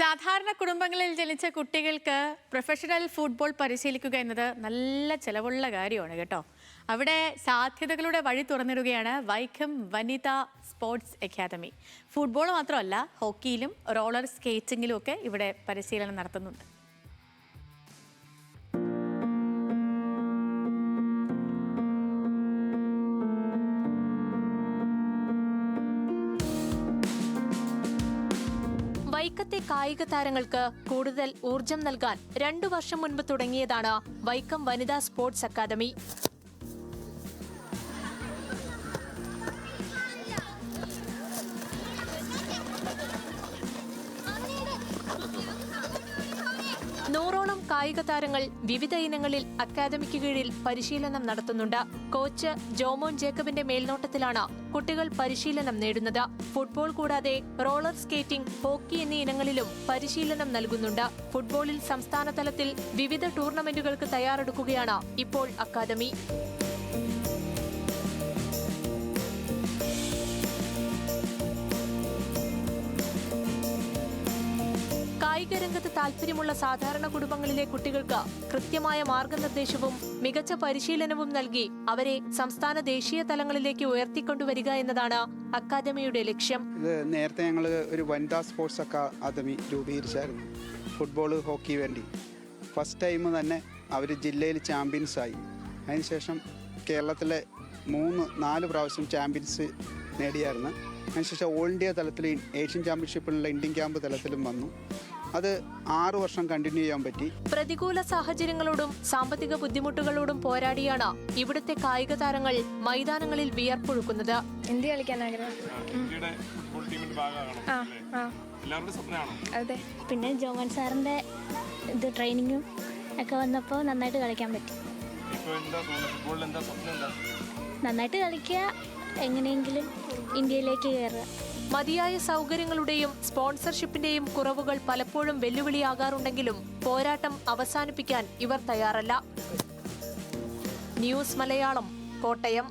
സാധാരണ കുടുംബങ്ങളിൽ ജനിച്ച കുട്ടികൾക്ക് പ്രൊഫഷണൽ ഫുട്ബോൾ പരിശീലിക്കുക എന്നത് നല്ല ചെലവുള്ള കാര്യമാണ് കേട്ടോ. അവിടെ സാധ്യതകളുടെ വഴി തുറന്നിടുകയാണ് വൈക്കം വനിതാ സ്പോർട്സ് അക്കാദമി. ഫുട്ബോൾ മാത്രമല്ല, ഹോക്കിയിലും റോളർ സ്കേറ്റിംഗിലും ഒക്കെ ഇവിടെ പരിശീലനം നടത്തുന്നുണ്ട്. വൈക്കത്തെ കായിക താരങ്ങൾക്ക് കൂടുതൽ ഊർജം നൽകാൻ 2 വർഷം മുൻപ് തുടങ്ങിയതാണ് വൈക്കം വനിതാ സ്പോർട്സ് അക്കാദമി. നൂറോളം കായിക താരങ്ങൾ വിവിധ ഇനങ്ങളിൽ അക്കാദമിക്ക് കീഴിൽ പരിശീലനം നടത്തുന്നുണ്ട്. കോച്ച് ജോമോൻ ജേക്കബിന്റെ മേൽനോട്ടത്തിലാണ് കുട്ടികൾ പരിശീലനം നേടുന്നത്. ഫുട്ബോൾ കൂടാതെ റോളർ സ്കേറ്റിംഗ്, ഹോക്കി എന്നീ ഇനങ്ങളിലും പരിശീലനം നൽകുന്നുണ്ട്. ഫുട്ബോളിൽ സംസ്ഥാന തലത്തിൽ വിവിധ ടൂർണമെന്റുകൾക്ക് തയ്യാറെടുക്കുകയാണ് ഇപ്പോൾ അക്കാദമി. കായിക രംഗത്ത് താൽപര്യമുള്ള സാധാരണ കുടുംബങ്ങളിലെ കുട്ടികൾക്ക് കൃത്യമായ മാർഗനിർദ്ദേശവും മികച്ച പരിശീലനവും നൽകി അവരെ സംസ്ഥാന ദേശീയ തലങ്ങളിലേക്ക് ഉയർത്തിക്കൊണ്ടുവരിക എന്നതാണ് അക്കാദമിയുടെ ലക്ഷ്യം. നേരത്തെ ഞങ്ങൾ ഒരു വനിതാ സ്പോർട്സ് അക്കാദമി രൂപീകരിച്ചായിരുന്നു ഫുട്ബോൾ, ഹോക്കി വേണ്ടി. ഫസ്റ്റ് ടൈം തന്നെ അവർ ജില്ലയിൽ ചാമ്പ്യൻസായി. അതിനുശേഷം കേരളത്തിലെ 3-4 പ്രാവശ്യം ചാമ്പ്യൻസ് നേടിയായിരുന്നു. അതിനുശേഷം ഓൾ ഇന്ത്യ തലത്തിൽ ഏഷ്യൻ ചാമ്പ്യൻഷിപ്പിലുള്ള ഇന്ത്യൻ ക്യാമ്പ് തലത്തിലും വന്നു. അത് 6 വർഷം കണ്ടിന്യൂ ചെയ്യാൻ പറ്റി. പ്രതികൂല സാഹചര്യങ്ങളോടും സാമ്പത്തിക ബുദ്ധിമുട്ടുകളോടും പോരാടിയാണ് ഇവിടുത്തെ കായിക താരങ്ങൾ മൈതാനങ്ങളിൽ വിയർപ്പൊഴുക്കുന്നത്. ഇന്ത്യ കളിക്കാൻ ആഗ്രഹം. അതെ, പിന്നെ ജോമൻ സാറിന്റെ ട്രെയിനിങ്ങും ഒക്കെ വന്നപ്പോൾ നന്നായിട്ട് കളിക്കാൻ പറ്റി. നന്നായിട്ട് കളിക്കുക, എങ്ങനെയെങ്കിലും ഇന്ത്യയിലേക്ക് കയറുക. മതിയായ സൗകര്യങ്ങളുടെയും സ്പോൺസർഷിപ്പിന്റെയും കുറവുകൾ പലപ്പോഴും വെല്ലുവിളിയാകാറുണ്ടെങ്കിലും പോരാട്ടം അവസാനിപ്പിക്കാൻ ഇവർ തയ്യാറല്ല. ന്യൂസ് മലയാളം, കോട്ടയം.